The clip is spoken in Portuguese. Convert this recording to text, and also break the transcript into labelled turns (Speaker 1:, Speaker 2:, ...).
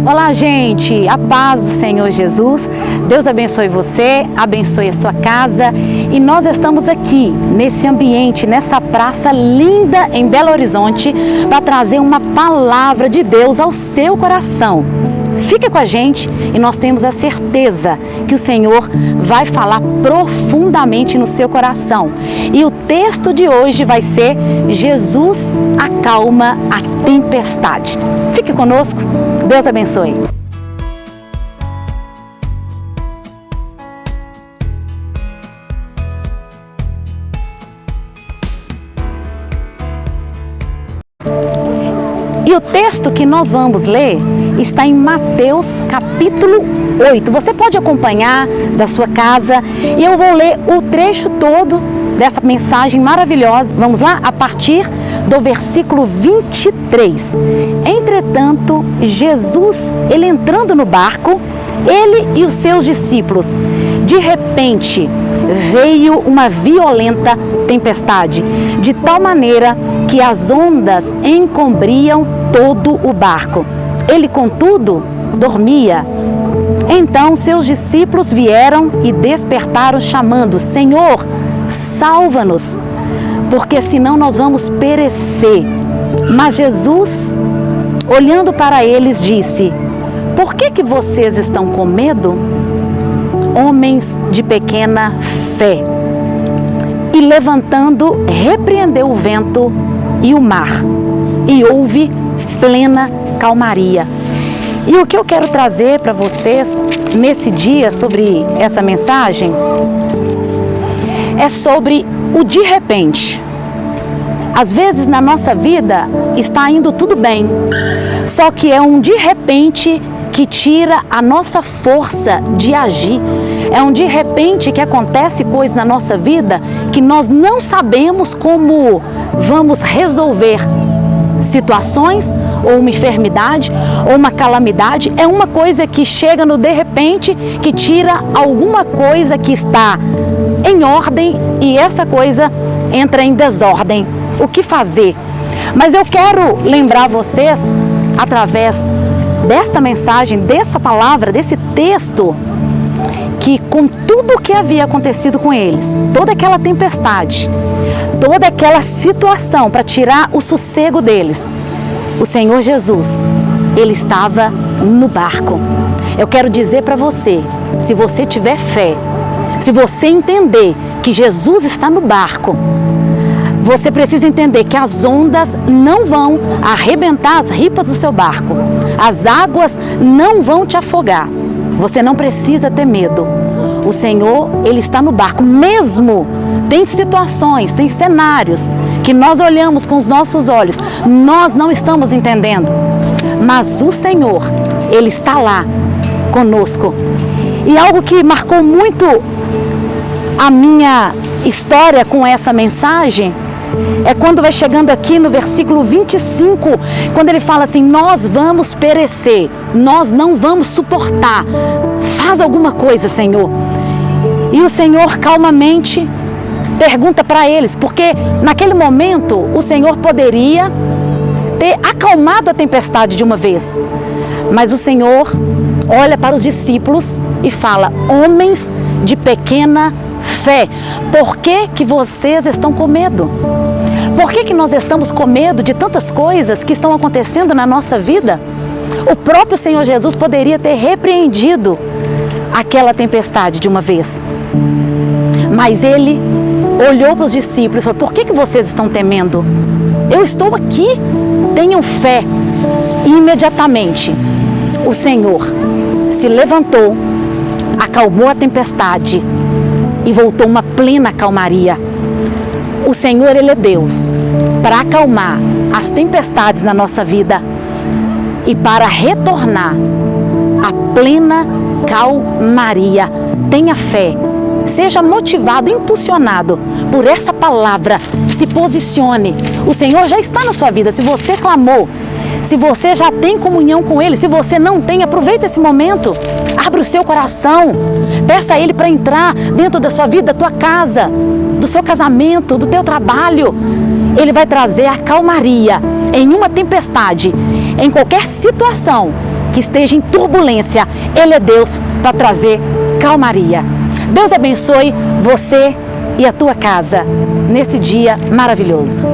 Speaker 1: Olá, gente, a paz do Senhor Jesus. Deus abençoe você, abençoe a sua casa. E nós estamos aqui nesse ambiente, nessa praça linda em Belo Horizonte, para trazer uma palavra de Deus ao seu coração. Fique com a gente e nós temos a certeza que o Senhor vai falar profundamente no seu coração. E o texto de hoje vai ser: Jesus acalma a tempestade. Fique conosco, Deus abençoe. E o texto que nós vamos ler está em Mateus capítulo 8. Você pode acompanhar da sua casa e eu vou ler o trecho todo dessa mensagem maravilhosa. Vamos lá? A partir do versículo 23. Entretanto, Jesus, ele entrando no barco, ele e os seus discípulos, de repente veio uma violenta tempestade, de tal maneira que as ondas encobriam todo o barco. Ele, contudo, dormia. Então seus discípulos vieram e despertaram, chamando: Senhor, salva-nos, porque senão nós vamos perecer. Mas Jesus, olhando para eles, disse: Por que vocês estão com medo, homens de pequena fé? E levantando, repreendeu o vento e o mar, e houve plena calmaria. E o que eu quero trazer para vocês nesse dia sobre essa mensagem é sobre o de repente. Às vezes na nossa vida está indo tudo bem, só que é um de repente que tira a nossa força de agir. É um de repente que acontece coisa na nossa vida que nós não sabemos como vamos resolver situações, ou uma enfermidade, ou uma calamidade. É uma coisa que chega no de repente, que tira alguma coisa que está em ordem e essa coisa entra em desordem. O que fazer? Mas eu quero lembrar vocês, através desta mensagem, dessa palavra, desse texto, que com tudo o que havia acontecido com eles, toda aquela tempestade, toda aquela situação para tirar o sossego deles, o Senhor Jesus, ele estava no barco. Eu quero dizer para você, se você tiver fé, se você entender que Jesus está no barco, você precisa entender que as ondas não vão arrebentar as ripas do seu barco. As águas não vão te afogar. Você não precisa ter medo. O Senhor, ele está no barco. Mesmo tem situações, tem cenários que nós olhamos com os nossos olhos, nós não estamos entendendo. Mas o Senhor, ele está lá conosco. E algo que marcou muito a minha história com essa mensagem é quando vai chegando aqui no versículo 25, quando ele fala assim: nós vamos perecer, nós não vamos suportar, faz alguma coisa, Senhor. E o Senhor calmamente pergunta para eles, porque naquele momento o Senhor poderia ter acalmado a tempestade de uma vez, mas o Senhor olha para os discípulos e fala: homens de pequena fé, por que vocês estão com medo? Por que nós estamos com medo de tantas coisas que estão acontecendo na nossa vida? O próprio Senhor Jesus poderia ter repreendido aquela tempestade de uma vez, mas ele olhou para os discípulos e falou: por que vocês estão temendo? Eu estou aqui, tenham fé. E imediatamente o Senhor se levantou, acalmou a tempestade e voltou uma plena calmaria. O Senhor, ele é Deus para acalmar as tempestades na nossa vida e para retornar a plena calmaria. Tenha fé, seja motivado, impulsionado por essa palavra, se posicione. O Senhor já está na sua vida. Se você clamou, se você já tem comunhão com Ele, se você não tem, aproveita esse momento, abra o seu coração, peça a Ele para entrar dentro da sua vida, da tua casa, do seu casamento, do teu trabalho. Ele vai trazer a calmaria em uma tempestade, em qualquer situação que esteja em turbulência, Ele é Deus para trazer calmaria. Deus abençoe você e a tua casa nesse dia maravilhoso.